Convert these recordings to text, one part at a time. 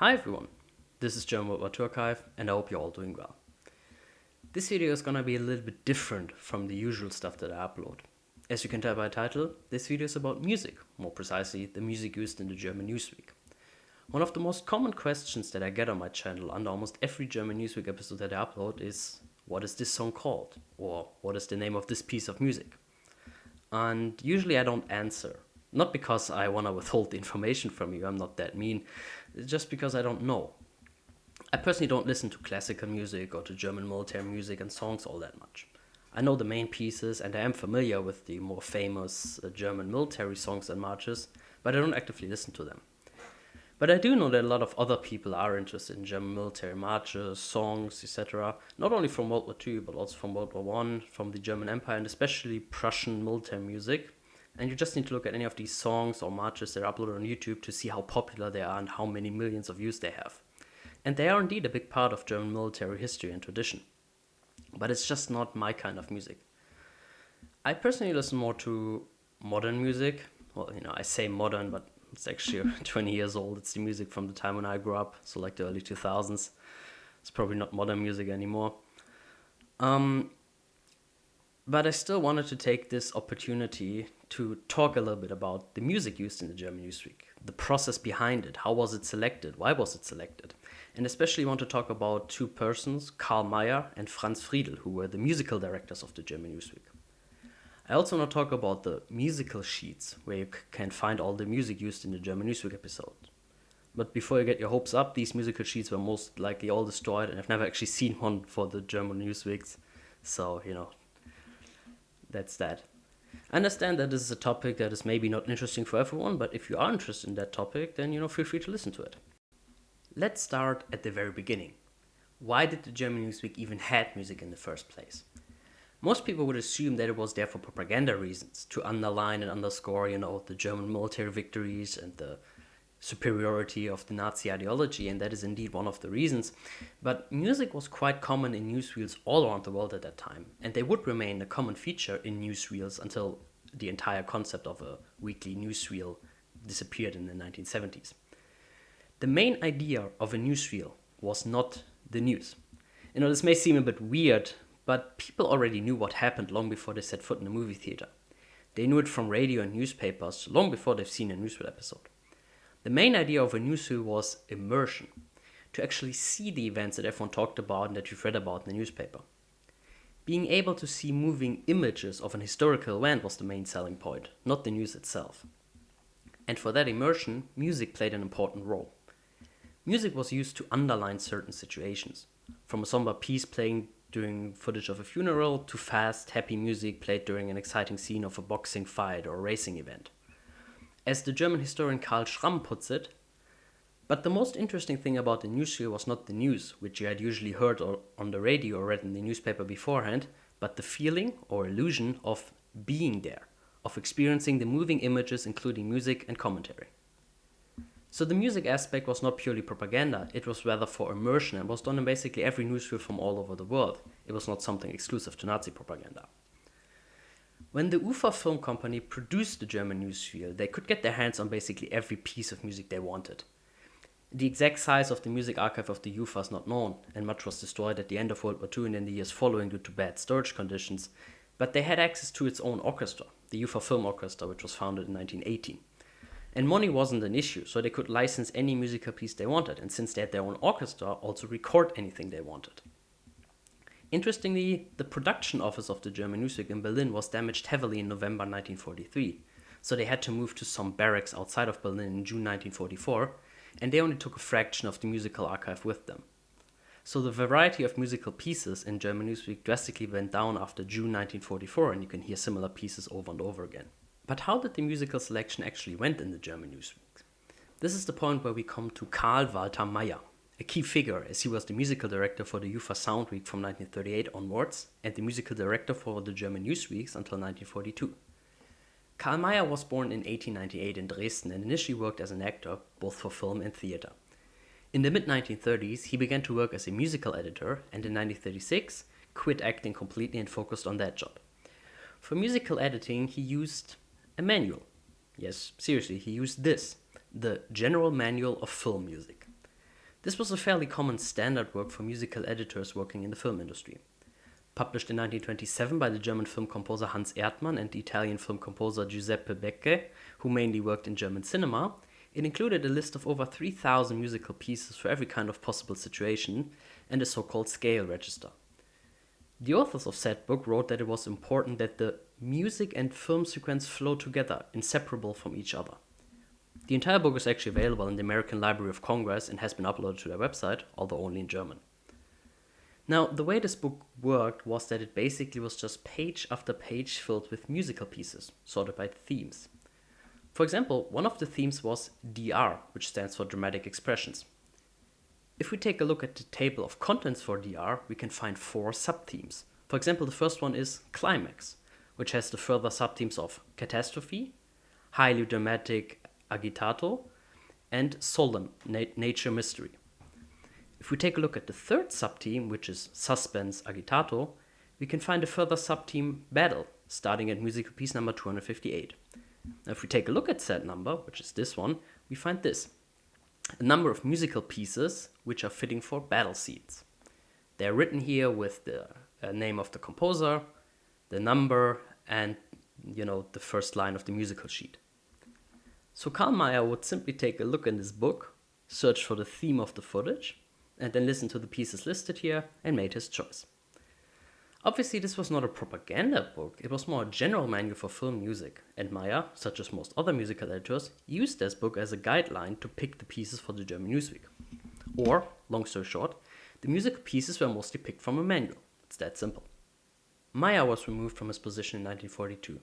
Hi everyone, this is German World War II Archive and I hope you're all doing well. This video is gonna be a little bit different from the usual stuff that I upload. As you can tell by the title, this video is about music, more precisely the music used in the German Newsweek. One of the most common questions that I get on my channel under almost every German Newsweek episode that I upload is, what is this song called? Or what is the name of this piece of music? And usually I don't answer. Not because I want to withhold the information from you, I'm not that mean, just because I don't know. I personally don't listen to classical music or to German military music and songs all that much. I know the main pieces and I am familiar with the more famous German military songs and marches, but I don't actively listen to them. But I do know that a lot of other people are interested in German military marches, songs, etc. Not only from World War II, but also from World War I, from the German Empire, and especially Prussian military music. And you just need to look at any of these songs or marches that are uploaded on YouTube to see how popular they are and how many millions of views they have. And they are indeed a big part of German military history and tradition. But it's just not my kind of music. I personally listen more to modern music. Well, I say modern, but it's actually 20 years old. It's the music from the time when I grew up, so like the early 2000s. It's probably not modern music anymore. But I still wanted to take this opportunity to talk a little bit about the music used in the German Newsweek, the process behind it, how was it selected, why was it selected, and especially want to talk about two persons, Karl Mayer and Franz Friedl, who were the musical directors of the German Newsweek. I also want to talk about the musical sheets, where you can find all the music used in the German Newsweek episode. But before you get your hopes up, these musical sheets were most likely all destroyed, and I've never actually seen one for the German Newsweeks, so, that's that. I understand that this is a topic that is maybe not interesting for everyone, but if you are interested in that topic, then feel free to listen to it. Let's start at the very beginning. Why did the German Newsweek even had music in the first place? Most people would assume that it was there for propaganda reasons, to underline and underscore, the German military victories and the superiority of the Nazi ideology, and that is indeed one of the reasons. But music was quite common in newsreels all around the world at that time, and they would remain a common feature in newsreels until the entire concept of a weekly newsreel disappeared in the 1970s. The main idea of a newsreel was not the news. This may seem a bit weird, but people already knew what happened long before they set foot in a movie theater. They knew it from radio and newspapers long before they've seen a newsreel episode. The main idea of a newsreel was immersion, to actually see the events that everyone talked about and that you've read about in the newspaper. Being able to see moving images of an historical event was the main selling point, not the news itself. And for that immersion, music played an important role. Music was used to underline certain situations, from a somber piece playing during footage of a funeral to fast, happy music played during an exciting scene of a boxing fight or a racing event. As the German historian Karl Schramm puts it, but the most interesting thing about the newsreel was not the news, which you had usually heard on the radio or read in the newspaper beforehand, but the feeling or illusion of being there, of experiencing the moving images including music and commentary. So the music aspect was not purely propaganda, it was rather for immersion and was done in basically every newsreel from all over the world. It was not something exclusive to Nazi propaganda. When the UFA film company produced the German newsreel, they could get their hands on basically every piece of music they wanted. The exact size of the music archive of the UFA is not known, and much was destroyed at the end of World War II and in the years following due to bad storage conditions, but they had access to its own orchestra, the UFA Film Orchestra, which was founded in 1918. And money wasn't an issue, so they could license any musical piece they wanted, and since they had their own orchestra, also record anything they wanted. Interestingly, the production office of the German Newsweek in Berlin was damaged heavily in November 1943, so they had to move to some barracks outside of Berlin in June 1944, and they only took a fraction of the musical archive with them. So the variety of musical pieces in German Newsweek drastically went down after June 1944, and you can hear similar pieces over and over again. But how did the musical selection actually went in the German Newsweek? This is the point where we come to Karl Walter Mayer, a key figure as he was the musical director for the UFA Sound Week from 1938 onwards and the musical director for the German Newsweeks until 1942. Karl Mayer was born in 1898 in Dresden and initially worked as an actor, both for film and theater. In the mid-1930s, he began to work as a musical editor and in 1936 quit acting completely and focused on that job. For musical editing, he used a manual. Yes, seriously, he used this, the General Manual of Film Music. This was a fairly common standard work for musical editors working in the film industry. Published in 1927 by the German film composer Hans Erdmann and the Italian film composer Giuseppe Becche, who mainly worked in German cinema, it included a list of over 3,000 musical pieces for every kind of possible situation and a so-called scale register. The authors of said book wrote that it was important that the music and film sequence flow together, inseparable from each other. The entire book is actually available in the American Library of Congress and has been uploaded to their website, although only in German. Now, the way this book worked was that it basically was just page after page filled with musical pieces, sorted by themes. For example, one of the themes was DR, which stands for dramatic expressions. If we take a look at the table of contents for DR, we can find 4 sub-themes. For example, the first one is climax, which has the further sub-themes of catastrophe, highly dramatic agitato, and solemn, nature mystery. If we take a look at the third sub-theme, which is suspense agitato, we can find a further sub-theme battle, starting at musical piece number 258. Now, if we take a look at said number, which is this one, we find this: a number of musical pieces which are fitting for battle scenes. They're written here with the name of the composer, the number, and the first line of the musical sheet. So Karl Mayer would simply take a look in this book, search for the theme of the footage, and then listen to the pieces listed here and made his choice. Obviously, this was not a propaganda book, it was more a general manual for film music, and Mayer, such as most other musical editors, used this book as a guideline to pick the pieces for the German Newsweek. Or, long story short, the musical pieces were mostly picked from a manual. It's that simple. Mayer was removed from his position in 1942.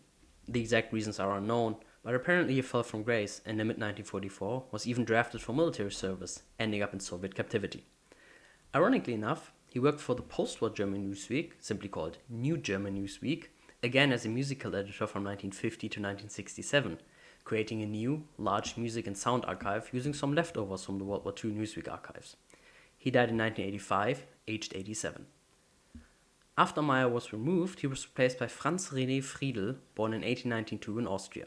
The exact reasons are unknown, but apparently he fell from grace and in mid-1944 was even drafted for military service, ending up in Soviet captivity. Ironically enough, he worked for the post-war German Newsweek, simply called New German Newsweek, again as a musical editor from 1950 to 1967, creating a new, large music and sound archive using some leftovers from the World War II Newsweek archives. He died in 1985, aged 87. After Mayer was removed, he was replaced by Franz René Friedl, born in 1892 in Austria.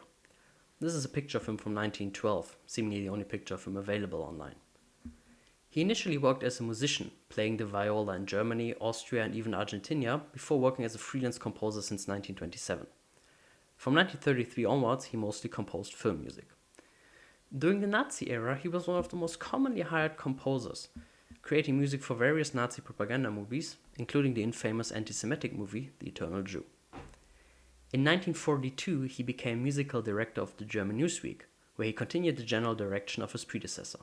This is a picture of him from 1912, seemingly the only picture of him available online. He initially worked as a musician, playing the viola in Germany, Austria, and even Argentina, before working as a freelance composer since 1927. From 1933 onwards, he mostly composed film music. During the Nazi era, he was one of the most commonly hired composers, creating music for various Nazi propaganda movies, including the infamous anti-Semitic movie, The Eternal Jew. In 1942, he became musical director of the German Newsweek, where he continued the general direction of his predecessor.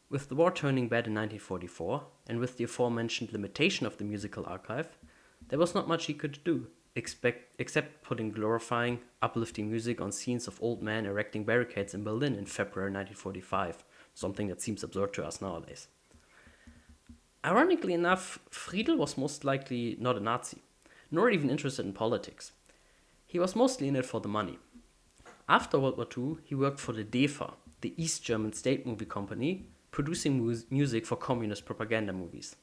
With the war turning bad in 1944, and with the aforementioned limitation of the musical archive, there was not much he could do, except putting glorifying, uplifting music on scenes of old men erecting barricades in Berlin in February 1945, something that seems absurd to us nowadays. Ironically enough, Friedl was most likely not a Nazi, nor even interested in politics. He was mostly in it for the money. After World War II, he worked for the DEFA, the East German state movie company, producing music for communist propaganda movies.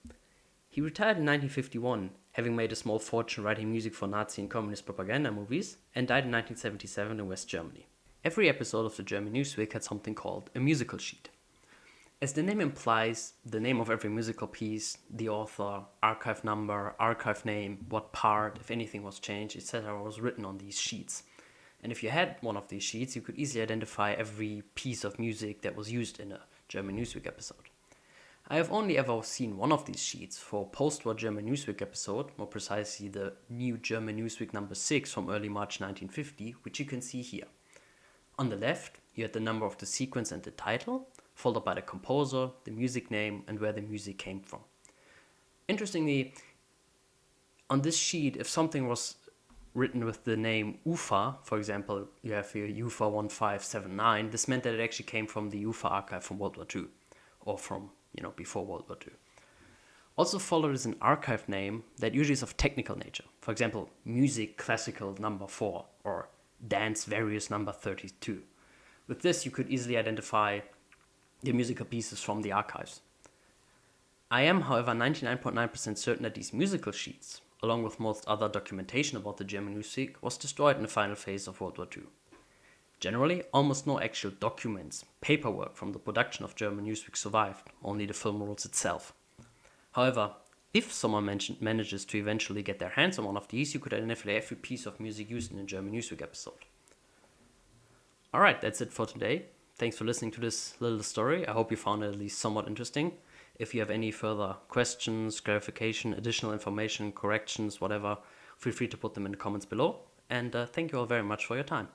He retired in 1951, having made a small fortune writing music for Nazi and communist propaganda movies, and died in 1977 in West Germany. Every episode of the German Newsweek had something called a musical sheet. As the name implies, the name of every musical piece, the author, archive number, archive name, what part, if anything was changed, etc. was written on these sheets. And if you had one of these sheets, you could easily identify every piece of music that was used in a German Newsweek episode. I have only ever seen one of these sheets for post-war German Newsweek episode, more precisely the New German Newsweek number 6 from early March 1950, which you can see here. On the left, you had the number of the sequence and the title, followed by the composer, the music name, and where the music came from. Interestingly, on this sheet, if something was written with the name UFA, for example, you have here UFA 1579, this meant that it actually came from the UFA archive from World War II, or from, before World War II. Also followed is an archive name that usually is of technical nature. For example, music classical number 4, or dance various number 32. With this, you could easily identify the musical pieces from the archives. I am, however, 99.9% certain that these musical sheets, along with most other documentation about the German Newsweek, was destroyed in the final phase of World War II. Generally, almost no actual documents, paperwork from the production of German Newsweek survived, only the film rules itself. However, if someone manages to eventually get their hands on one of these, you could identify every piece of music used in a German Newsweek episode. Alright, that's it for today. Thanks for listening to this little story. I hope you found it at least somewhat interesting. If you have any further questions, clarification, additional information, corrections, whatever, feel free to put them in the comments below. And thank you all very much for your time.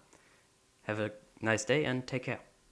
Have a nice day and take care.